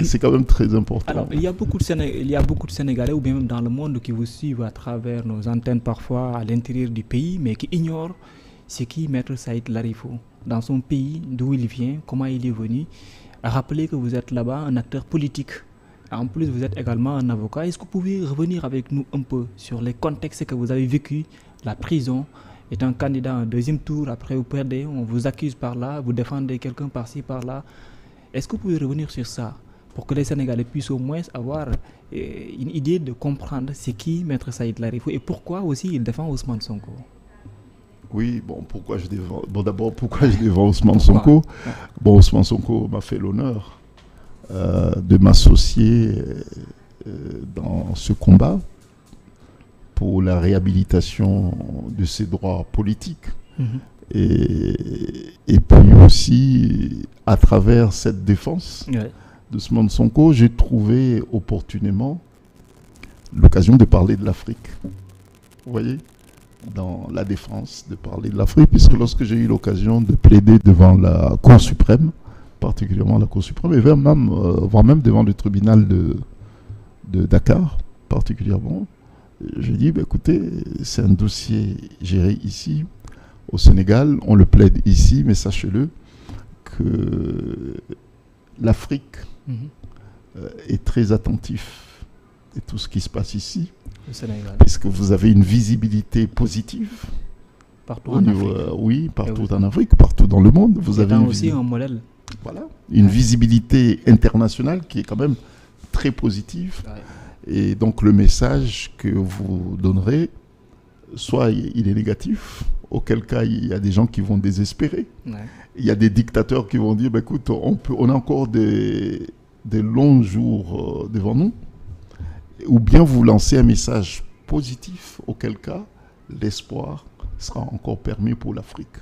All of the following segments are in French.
C'est quand même très important. Alors, il y a beaucoup de Sénégalais, ou bien même dans le monde, qui vous suivent à travers nos antennes parfois à l'intérieur du pays, mais qui ignorent ce qui Maître Saïd Larifou, dans son pays, d'où il vient, comment il est venu. Rappelez que vous êtes là-bas un acteur politique. En plus, vous êtes également un avocat. Est-ce que vous pouvez revenir avec nous un peu sur les contextes que vous avez vécu, la prison, étant candidat à un deuxième tour, après vous perdez, on vous accuse par là, vous défendez quelqu'un par-ci, par-là. Est-ce que vous pouvez revenir sur ça pour que les Sénégalais puissent au moins avoir une idée de comprendre ce qui Maître Saïd Larifou et pourquoi aussi il défend Ousmane Sonko? Oui, bon, pourquoi je défends d'abord, pourquoi je défends Ousmane Sonko? Bon, Ousmane Sonko m'a fait l'honneur de m'associer dans ce combat pour la réhabilitation de ses droits politiques. Et puis aussi, à travers cette défense d'Ousmane Sonko, j'ai trouvé opportunément l'occasion de parler de l'Afrique. Vous voyez, dans la défense, de parler de l'Afrique, puisque lorsque j'ai eu l'occasion de plaider devant la Cour suprême, particulièrement la Cour suprême, et voire même devant le tribunal de Dakar, particulièrement, j'ai dit, écoutez, c'est un dossier géré ici, au Sénégal, on le plaide ici, mais sachez-le que l'Afrique est très attentif à tout ce qui se passe ici, puisque vous avez une visibilité positive. Partout en Afrique. Oui, partout en Afrique, partout dans le monde. Vous avez aussi un modèle. Voilà, une visibilité internationale qui est quand même très positive. Et donc le message que vous donnerez, soit il est négatif, auquel cas il y a des gens qui vont désespérer. Il y a des dictateurs qui vont dire, écoute, on a encore des longs jours devant nous. Ou bien vous lancez un message positif, auquel cas l'espoir sera encore permis pour l'Afrique.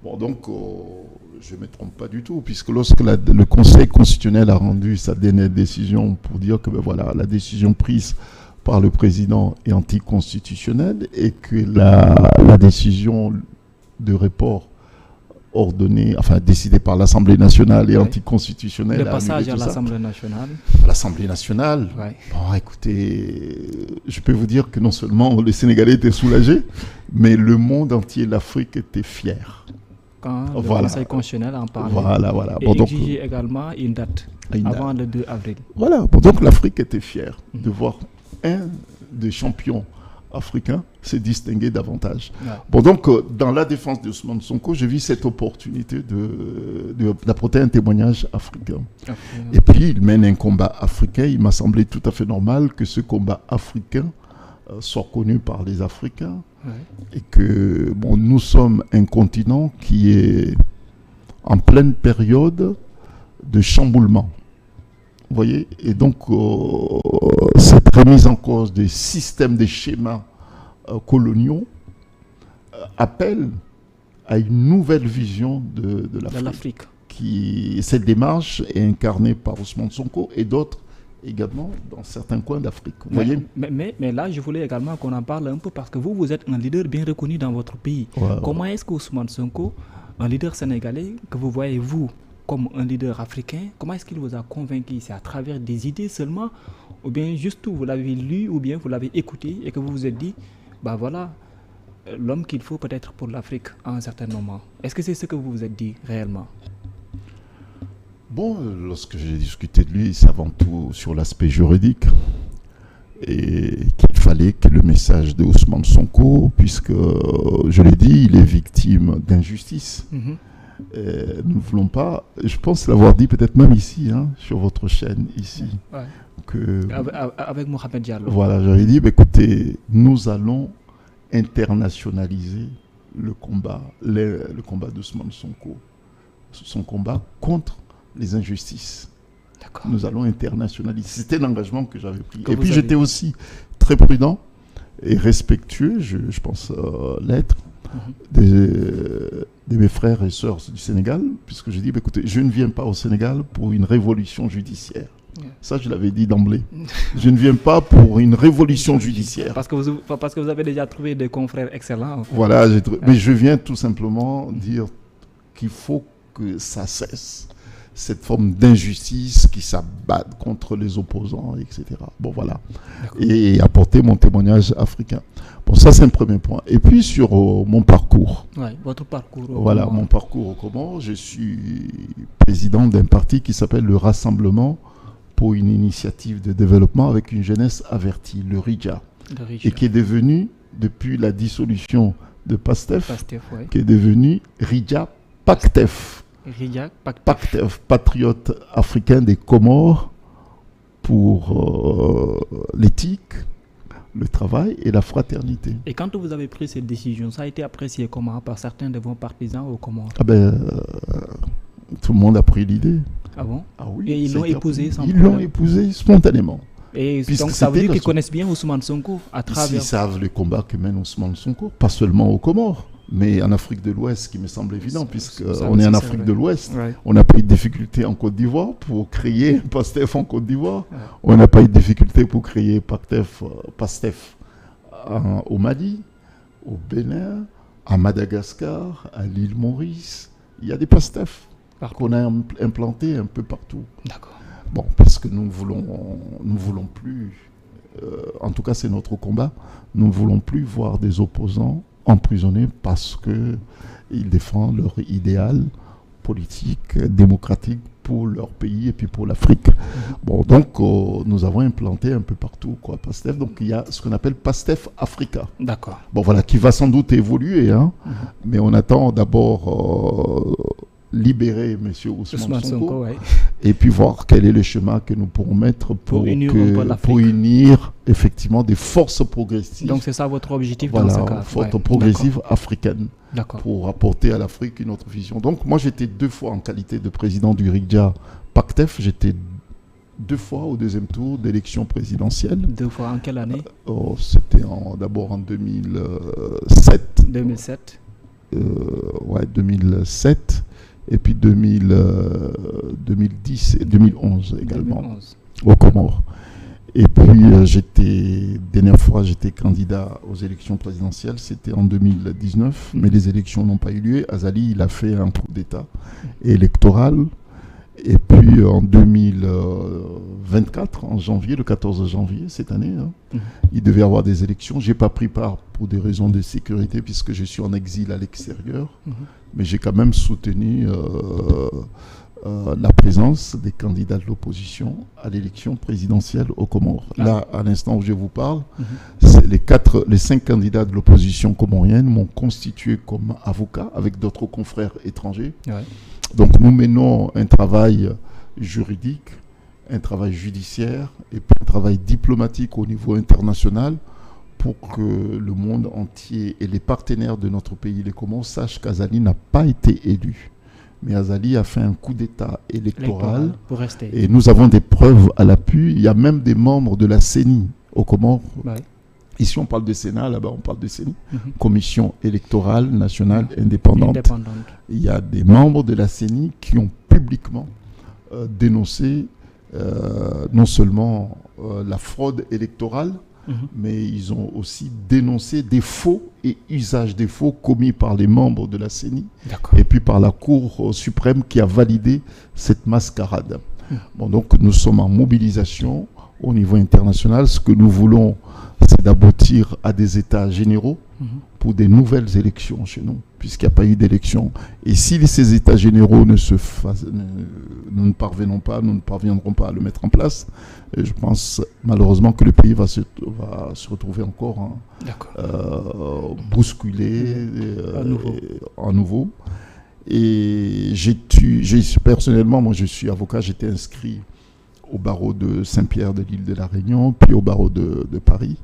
Bon, donc, je ne me trompe pas du tout, puisque lorsque le Conseil constitutionnel a rendu sa dernière décision pour dire que voilà, la décision prise par le président est anticonstitutionnelle et que la décision de report ordonnée, enfin décidée par l'Assemblée nationale est anticonstitutionnelle. Le passage à l'Assemblée nationale. À l'Assemblée nationale. Bon, écoutez, je peux vous dire que non seulement les Sénégalais étaient soulagés, mais le monde entier, l'Afrique était fier. Quand le Conseil constitutionnel en parlait. Voilà. Et exigeait également une date avant le 2 avril. Voilà. Bon, donc l'Afrique était fière de voir un des champions africains se distinguer davantage. Bon, donc, dans la défense d'Ousmane Sonko, j'ai vu cette opportunité d'apporter un témoignage africain. Et puis, il mène un combat africain. Il m'a semblé tout à fait normal que ce combat africain soit connu par les Africains. Et que, bon, nous sommes un continent qui est en pleine période de chamboulement. Vous voyez, et donc cette remise en cause des systèmes, des schémas coloniaux appelle à une nouvelle vision de l'Afrique. Cette démarche est incarnée par Ousmane Sonko et d'autres également dans certains coins d'Afrique. Mais là, je voulais également qu'on en parle un peu parce que vous êtes un leader bien reconnu dans votre pays. Comment est-ce qu'Ousmane Sonko, un leader sénégalais, que vous voyez vous comme un leader africain, comment est-ce qu'il vous a convaincu? C'est à travers des idées seulement, ou bien juste vous l'avez lu, ou bien vous l'avez écouté et que vous vous êtes dit, bah voilà, l'homme qu'il faut peut-être pour l'Afrique à un certain moment. Est-ce que c'est ce que vous vous êtes dit réellement? Bon, lorsque j'ai discuté de lui, c'est avant tout sur l'aspect juridique et qu'il fallait que le message de Ousmane Sonko, puisque, je l'ai dit, il est victime d'injustice. Nous ne voulons pas, je pense l'avoir dit peut-être même ici, sur votre chaîne ici. Avec Mohamed Diallo. Voilà, j'avais dit, écoutez, nous allons internationaliser le combat d'Ousmane Sonko, son combat contre les injustices. Nous allons internationaliser. C'était l'engagement que j'avais pris. Et puis j'étais aussi très prudent et respectueux, je pense l'être, de mes frères et sœurs du Sénégal, puisque je dis, écoutez, je ne viens pas au Sénégal pour une révolution judiciaire. Ça, je l'avais dit d'emblée. Je ne viens pas pour une révolution judiciaire. Parce que vous avez déjà trouvé des confrères excellents. Voilà, mais je viens tout simplement dire qu'il faut que ça cesse. cette forme d'injustice qui s'abat contre les opposants, etc. Bon, voilà. Et apporter mon témoignage africain. Bon, ça, c'est un premier point. Et puis, sur mon parcours. Ouais, votre parcours. Voilà, mon parcours au Comores. Je suis président d'un parti qui s'appelle le Rassemblement pour une initiative de développement avec une jeunesse avertie, le RIDJA. Et qui est devenu, depuis la dissolution de PASTEF, qui est devenu RIDJA PACTEF. PACTEF, Patriote africain des Comores pour l'éthique, le travail et la fraternité. Et quand vous avez pris cette décision, ça a été apprécié comment par certains de vos partisans au Comores? Tout le monde a pris l'idée. Ah bon? Ah oui. Et ils l'ont épousé sans problème. Ils l'ont épousé spontanément. Et donc ça veut dire qu'ils connaissent bien Ousmane Sonko à travers... Ils savent le combat que mène Ousmane Sonko, pas seulement aux Comores, mais en Afrique de l'Ouest, ce qui me semble évident, puisqu'on est en Afrique de l'Ouest. Ouais. On n'a pas eu de difficulté en Côte d'Ivoire pour créer PASTEF en Côte d'Ivoire. Ouais. On n'a pas eu de difficulté pour créer PASTEF au Mali, au Bénin, à Madagascar, à l'île Maurice. Il y a des PASTEF qu'on a implantés un peu partout. D'accord. Bon, parce que nous voulons plus, en tout cas c'est notre combat, nous ne voulons plus voir des opposants emprisonnés parce qu'ils défendent leur idéal politique, démocratique pour leur pays et puis pour l'Afrique. Bon, donc nous avons implanté un peu partout PASTEF. Donc il y a ce qu'on appelle PASTEF Africa. D'accord. Bon voilà, qui va sans doute évoluer, hein, mais on attend d'abord... libérer M. Ousmane Sonko, ouais. Et puis voir quel est le chemin que nous pourrons mettre pour unir effectivement des forces progressives. Donc c'est ça votre objectif dans ce cas? Forces progressives africaines pour apporter à l'Afrique une autre vision. Donc moi j'étais 2 fois en qualité de président du RIDJA PACTEF, j'étais 2 fois au deuxième tour d'élection présidentielle. 2 fois en quelle année? C'était d'abord en 2007. 2007 ouais, 2007. Et puis 2010 et 2011 également, 2011. Au Comores. Et puis, dernière fois, j'étais candidat aux élections présidentielles, c'était en 2019, mais les élections n'ont pas eu lieu. Azali, il a fait un coup d'État électoral. Et puis, en 2024, en janvier, le 14 janvier, cette année, il devait y avoir des élections. Je n'ai pas pris part pour des raisons de sécurité, puisque je suis en exil à l'extérieur. Mais j'ai quand même soutenu la présence des candidats de l'opposition à l'élection présidentielle aux Comores. Là, à l'instant où je vous parle, les 5 candidats de l'opposition comorienne m'ont constitué comme avocat avec d'autres confrères étrangers. Ouais. Donc nous menons un travail juridique, un travail judiciaire et puis un travail diplomatique au niveau international pour que le monde entier et les partenaires de notre pays, les Comores, sachent qu'Azali n'a pas été élu. Mais Azali a fait un coup d'État électoral pour rester. Et nous avons des preuves à l'appui. Il y a même des membres de la CENI aux Comores. Ouais. Ici, on parle de Sénat, là-bas, on parle de CENI, Commission électorale nationale indépendante. Il y a des membres de la CENI qui ont publiquement dénoncé non seulement la fraude électorale, mais ils ont aussi dénoncé des faux et usage des faux commis par les membres de la CENI et puis par la Cour suprême qui a validé cette mascarade. Bon, donc nous sommes en mobilisation au niveau international. Ce que nous voulons, c'est d'aboutir à des états généraux pour des nouvelles élections chez nous, puisqu'il n'y a pas eu d'élection. Et si ces états généraux nous ne parviendrons pas à le mettre en place, je pense malheureusement que le pays va se retrouver encore bousculé à nouveau. Et personnellement, moi je suis avocat, j'étais inscrit au barreau de Saint-Pierre de l'île de la Réunion, puis au barreau de Paris.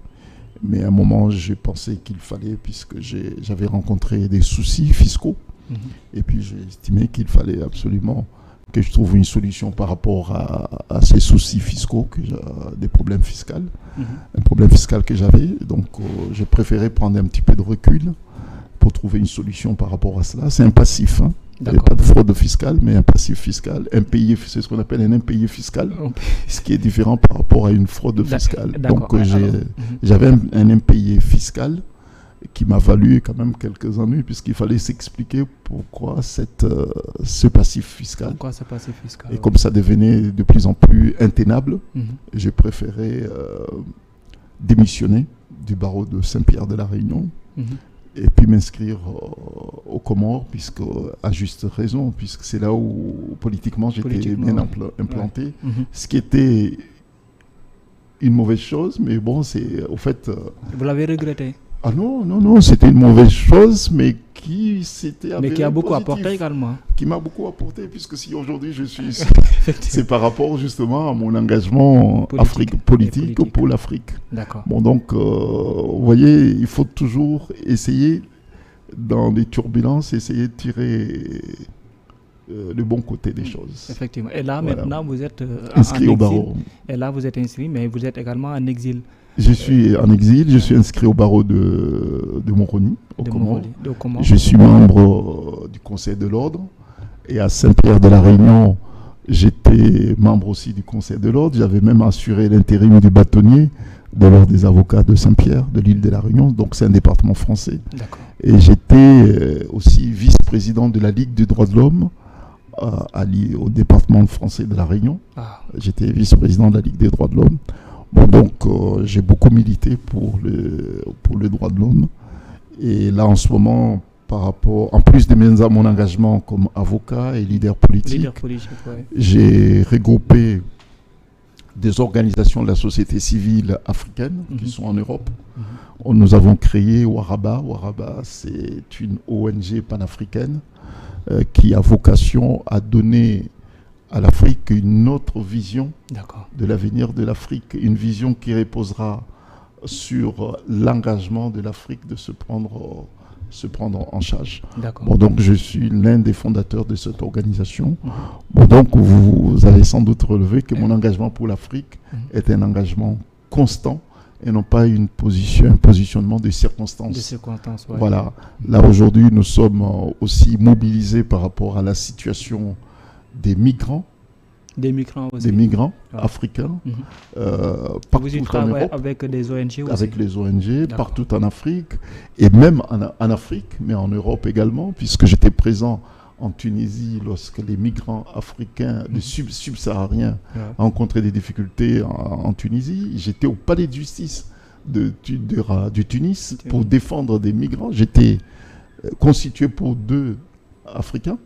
Mais à un moment, j'ai pensé qu'il fallait, puisque j'avais rencontré des soucis fiscaux, et puis j'ai estimé qu'il fallait absolument que je trouve une solution par rapport à ces soucis fiscaux, des problèmes fiscaux, un problème fiscal que j'avais. Donc j'ai préféré prendre un petit peu de recul pour trouver une solution par rapport à cela. C'est un passif, hein. Il n'y a pas de fraude fiscale, mais un passif fiscal. Impayé, c'est ce qu'on appelle un impayé fiscal, ce qui est différent par rapport à une fraude fiscale. Donc j'avais un impayé fiscal qui m'a valu quand même quelques ennuis, puisqu'il fallait s'expliquer pourquoi ce passif fiscal. Pourquoi ce passif fiscal? Et comme ça devenait de plus en plus intenable, j'ai préféré démissionner du barreau de Saint-Pierre de la Réunion et puis m'inscrire aux Comores, puisque, à juste raison, puisque c'est là où politiquement j'étais bien implanté, ce qui était une mauvaise chose, mais bon, c'est au fait... Vous l'avez regretté? Ah non, c'était une mauvaise chose, mais qui s'était avéré mais qui a beaucoup positif, apporté également. Qui m'a beaucoup apporté, puisque si aujourd'hui je suis ici, c'est par rapport justement à mon engagement politique pour l'Afrique. D'accord. Bon, donc, vous voyez, il faut toujours essayer, dans les turbulences, essayer de tirer le bon côté des choses. Effectivement. Et là, maintenant, vous êtes inscrit au barreau. Et là, vous êtes inscrit, mais vous êtes également en exil. Je suis en exil, je suis inscrit au barreau de Moroni, au Comores. Je suis membre du Conseil de l'Ordre. Et à Saint-Pierre de la Réunion, j'étais membre aussi du Conseil de l'Ordre. J'avais même assuré l'intérim du bâtonnier de l'Ordre des avocats de Saint-Pierre, de l'île de la Réunion. Donc c'est un département français. D'accord. Et j'étais aussi vice-président de la Ligue des droits de l'homme au département français de la Réunion. J'étais vice-président de la Ligue des droits de l'homme. Bon, donc, j'ai beaucoup milité pour le droit de l'homme. Et là, en ce moment, en plus de mon engagement comme avocat et leader politique, j'ai regroupé des organisations de la société civile africaine qui sont en Europe. Nous avons créé Waraba. Waraba, c'est une ONG panafricaine qui a vocation à donner à l'Afrique une autre vision de l'avenir de l'Afrique, une vision qui reposera sur l'engagement de l'Afrique de se prendre en charge. Bon, donc je suis l'un des fondateurs de cette organisation. Bon, donc vous avez sans doute relevé que mon engagement pour l'Afrique est un engagement constant et non pas un positionnement de circonstances. Voilà. Là aujourd'hui, nous sommes aussi mobilisés par rapport à la situation des migrants. Des migrants aussi. Des migrants africains. Partout vous y en Europe. Avec des ONG aussi. Avec les ONG, partout en Afrique. Et même en Afrique, mais en Europe également, puisque j'étais présent en Tunisie lorsque les migrants africains, les subsahariens, rencontraient des difficultés en Tunisie. J'étais au palais de justice du Tunis pour défendre des migrants. J'étais constitué pour 2 Africains.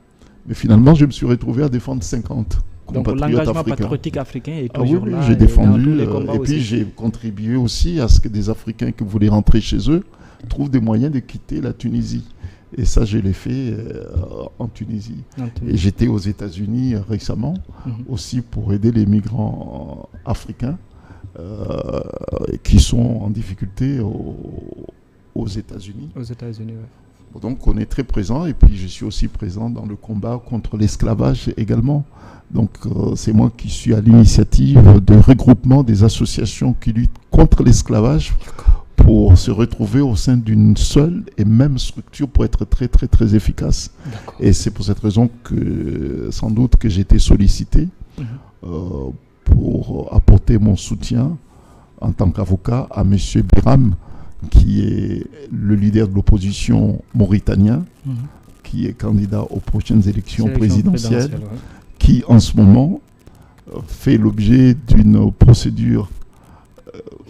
Mais finalement, je me suis retrouvé à défendre 50 compatriotes africains. Donc l'engagement patriotique africain est toujours là. J'ai défendu. Et puis j'ai contribué aussi à ce que des Africains qui voulaient rentrer chez eux trouvent des moyens de quitter la Tunisie. Et ça, je l'ai fait en Tunisie. Et j'étais aux États-Unis récemment aussi pour aider les migrants africains qui sont en difficulté aux États-Unis. Aux États-Unis, oui. Donc on est très présent, et puis je suis aussi présent dans le combat contre l'esclavage également. Donc c'est moi qui suis à l'initiative de regroupement des associations qui luttent contre l'esclavage pour se retrouver au sein d'une seule et même structure pour être très très très efficace. Et c'est pour cette raison que sans doute que j'ai été sollicité pour apporter mon soutien en tant qu'avocat à M. Biram, qui est le leader de l'opposition mauritanien, qui est candidat aux prochaines élections présidentielles, qui en ce moment fait l'objet d'une procédure.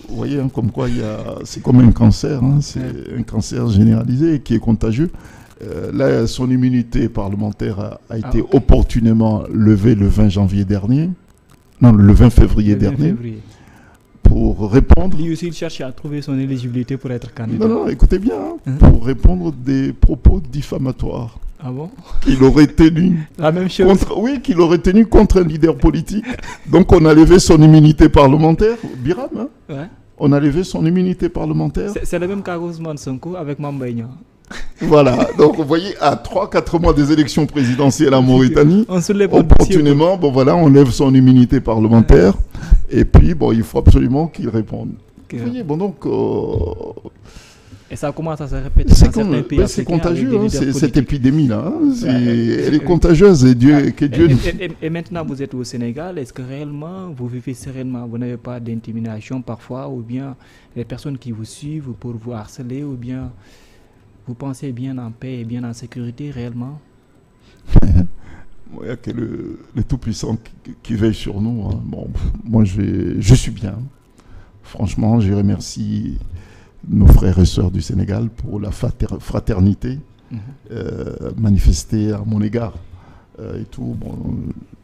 Vous voyez, comme quoi c'est comme un cancer, c'est un cancer généralisé qui est contagieux. Là, son immunité parlementaire a été opportunément levée le 20 janvier dernier, non, le 20 février dernier. Pour répondre... Lui aussi, il cherche à trouver son éligibilité pour être candidat. Non, écoutez bien, pour répondre des propos diffamatoires. Ah bon? Qu'il aurait tenu... La même chose. Qu'il aurait tenu contre un leader politique. Donc on a levé son immunité parlementaire, Biram. On a levé son immunité parlementaire. C'est le même cas Ousmane Sonko avec Mamba Ignan. Voilà, donc vous voyez, à 3-4 mois des élections présidentielles en Mauritanie, opportunément, on lève son immunité parlementaire, et puis il faut absolument qu'il réponde. Vous voyez, donc Et ça commence à se répéter dans certains pays africains. C'est contagieux, cette épidémie-là. Elle est contagieuse et Dieu... Et maintenant, vous êtes au Sénégal. Est-ce que réellement, vous vivez sereinement? Vous n'avez pas d'intimidation parfois, ou bien les personnes qui vous suivent pour vous harceler, ou bien vous pensez bien en paix et bien en sécurité réellement? Il y a que le Tout-Puissant qui veille sur nous. Hein. Bon, moi, je suis bien. Franchement, je remercie nos frères et sœurs du Sénégal pour la fraternité manifestée à mon égard. Et tout, bon,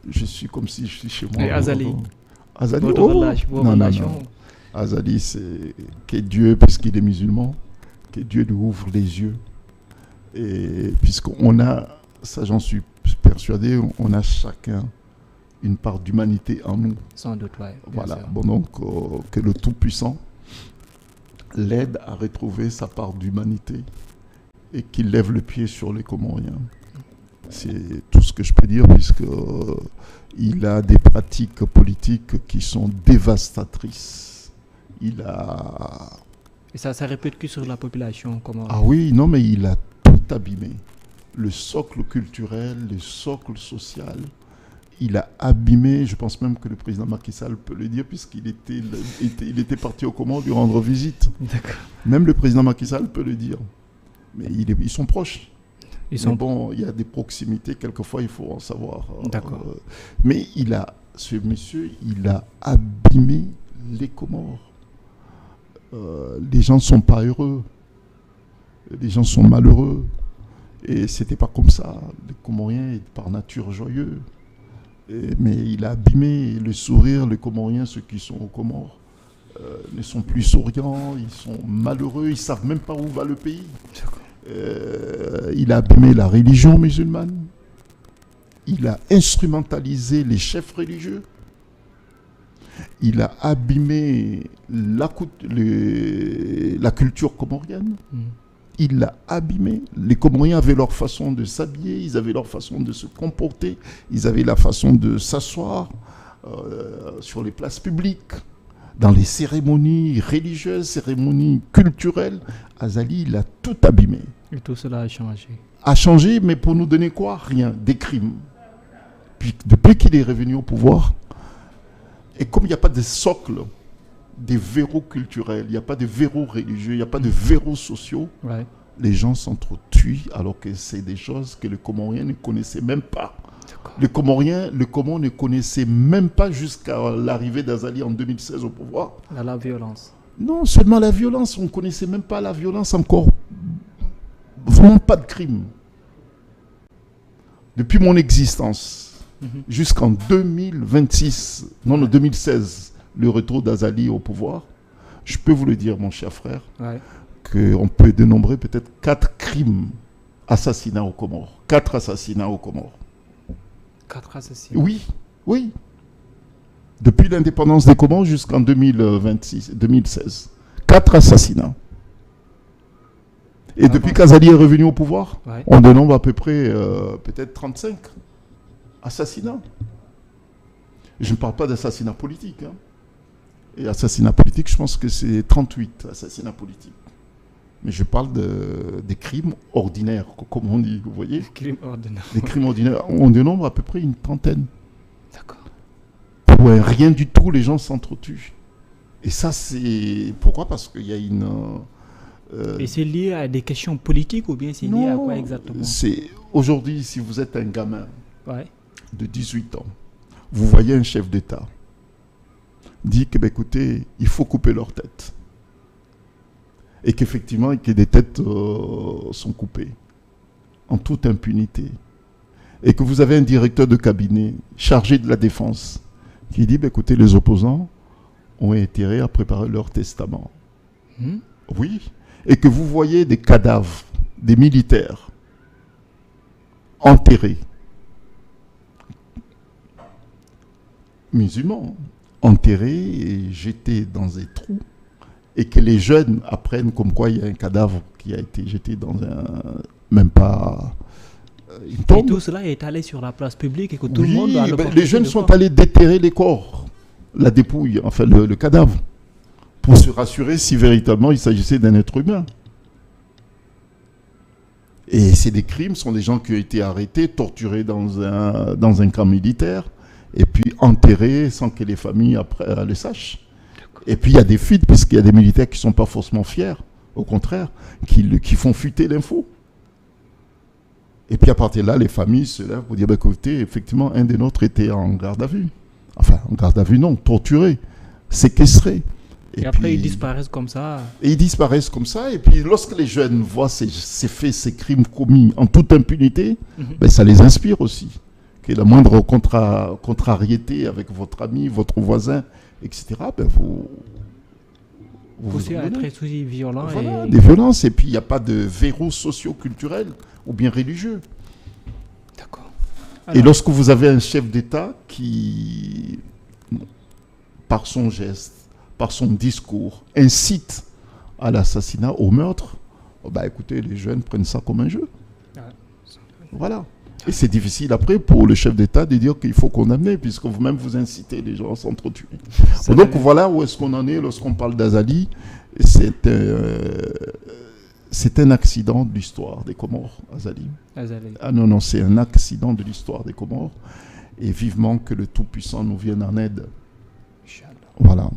je suis comme si je suis chez moi. Et Azali, votre relation. Azali, c'est que Dieu, puisqu'il est musulman, que Dieu lui ouvre les yeux. Et puisqu'on a, ça j'en suis persuadé, on a chacun une part d'humanité en nous. Sans doute, oui. Voilà. Bon, donc, que le Tout-Puissant l'aide à retrouver sa part d'humanité et qu'il lève le pied sur les Comoriens. C'est tout ce que je peux dire, puisqu'il a des pratiques politiques qui sont dévastatrices. Et ça répète que sur la population comorienne. Ah oui, non, mais il a tout abîmé. Le socle culturel, le socle social. Il a abîmé, je pense même que le président Macky Sall peut le dire, puisqu'il était parti au Comores lui rendre visite. D'accord. Même le président Macky Sall peut le dire. Mais ils sont proches. Bon, il y a des proximités, quelquefois il faut en savoir. D'accord. Mais ce monsieur, il a abîmé les Comores. Les gens ne sont pas heureux. Les gens sont malheureux. Et c'était pas comme ça. Les Comoriens sont par nature joyeux. Mais il a abîmé le sourire. Les Comoriens, ceux qui sont aux Comores, ne sont plus souriants, ils sont malheureux, ils ne savent même pas où va le pays. Il a abîmé la religion musulmane. Il a instrumentalisé les chefs religieux. Il a abîmé la culture comorienne. Il l'a abîmé. Les Comoriens avaient leur façon de s'habiller, ils avaient leur façon de se comporter, ils avaient la façon de s'asseoir sur les places publiques, dans les cérémonies religieuses, cérémonies culturelles. Azali, il a tout abîmé. Et tout cela a changé. A changé, mais pour nous donner quoi? Rien. Des crimes. Puis, depuis qu'il est revenu au pouvoir, et comme il n'y a pas de socle, des verrous culturels, il n'y a pas de verrous religieux, il n'y a pas de verrous sociaux, les gens s'entretuent alors que c'est des choses que les Comoriens ne connaissaient même pas. Les Comoriens ne connaissaient même pas jusqu'à l'arrivée d'Azali en 2016 au pouvoir. La violence. Non, seulement la violence. On ne connaissait même pas la violence encore. Vraiment pas de crime. Depuis mon existence, jusqu'en 2026, non, 2016, le retour d'Azali au pouvoir, je peux vous le dire, mon cher frère, qu'on peut dénombrer peut-être 4 crimes, assassinats aux Comores. 4 assassinats aux Comores. 4 assassinats? Oui. Depuis l'indépendance des Comores jusqu'en 2016. 4 assassinats. Et depuis qu'Azali est revenu au pouvoir, on dénombre à peu près peut-être 35 assassinats. Je ne parle pas d'assassinat politique. Et assassinat politique, je pense que c'est 38 assassinats politiques. Mais je parle des crimes ordinaires, comme on dit, vous voyez. Des crimes ordinaires. Des crimes ordinaires. On dénombre à peu près une trentaine. D'accord. Pour rien du tout, les gens s'entretuent. Et ça, c'est... Pourquoi? Parce qu'il y a une... Et c'est lié à des questions politiques ou bien c'est lié à quoi exactement? Aujourd'hui, si vous êtes un gamin de 18 ans, vous voyez un chef d'État, dit que, écoutez, il faut couper leur tête. Et qu'effectivement, que des têtes sont coupées en toute impunité. Et que vous avez un directeur de cabinet chargé de la défense qui dit, écoutez, les opposants ont intérêt à préparer leur testament. Oui. Et que vous voyez des cadavres, des militaires enterrés, musulmans, enterrés et jetés dans des trous, et que les jeunes apprennent comme quoi il y a un cadavre qui a été jeté dans même pas une tombe. Et tout cela est allé sur la place publique et que tout le monde a les jeunes sont allés déterrer les corps, la dépouille, enfin le cadavre, pour se rassurer si véritablement il s'agissait d'un être humain. Et c'est des crimes, ce sont des gens qui ont été arrêtés, torturés dans un camp militaire, et puis enterrés sans que les familles après le sachent. Et puis il y a des fuites, puisqu'il y a des militaires qui ne sont pas forcément fiers, au contraire, qui font fuiter l'info. Et puis à partir de là, les familles se lèvent pour dire, bah, écoutez, effectivement, un des nôtres était en garde à vue. Enfin, en garde à vue, non, torturé, séquestré. Et après, puis, ils disparaissent comme ça. Et ils disparaissent comme ça. Et puis, lorsque les jeunes voient ces faits, ces crimes commis en toute impunité, ben, ça les inspire aussi. Que la moindre contrariété avec votre ami, votre voisin, etc., ben, vous poussez à être aussi violent. Voilà, des violences. Et puis, il n'y a pas de verrou socio-culturel ou bien religieux. D'accord. Et lorsque vous avez un chef d'État qui, par son geste, par son discours, incite à l'assassinat, au meurtre, bah écoutez, les jeunes prennent ça comme un jeu. Voilà. Et c'est difficile après pour le chef d'État de dire qu'il faut condamner, puisque vous-même vous incitez les gens à s'entretuer. Donc voilà où est-ce qu'on en est lorsqu'on parle d'Azali. C'est un accident de l'histoire des Comores, Azali. Ah non, c'est un accident de l'histoire des Comores. Et vivement que le Tout-Puissant nous vienne en aide. Voilà.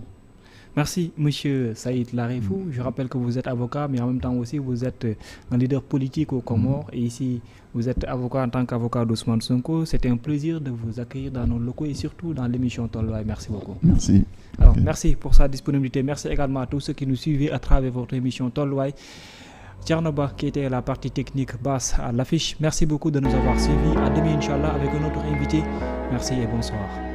Merci, monsieur Saïd Larifou. Je rappelle que vous êtes avocat, mais en même temps aussi, vous êtes un leader politique aux Comores. Et ici, vous êtes avocat en tant qu'avocat d'Ousmane Sonko. C'était un plaisir de vous accueillir dans nos locaux et surtout dans l'émission Tolloy. Merci beaucoup. Merci. Alors, merci pour sa disponibilité. Merci également à tous ceux qui nous suivaient à travers votre émission Tolloy. Tchernoba qui était la partie technique basse à l'affiche. Merci beaucoup de nous avoir suivis. À demain, Inch'Allah, avec un autre invité. Merci et bonsoir.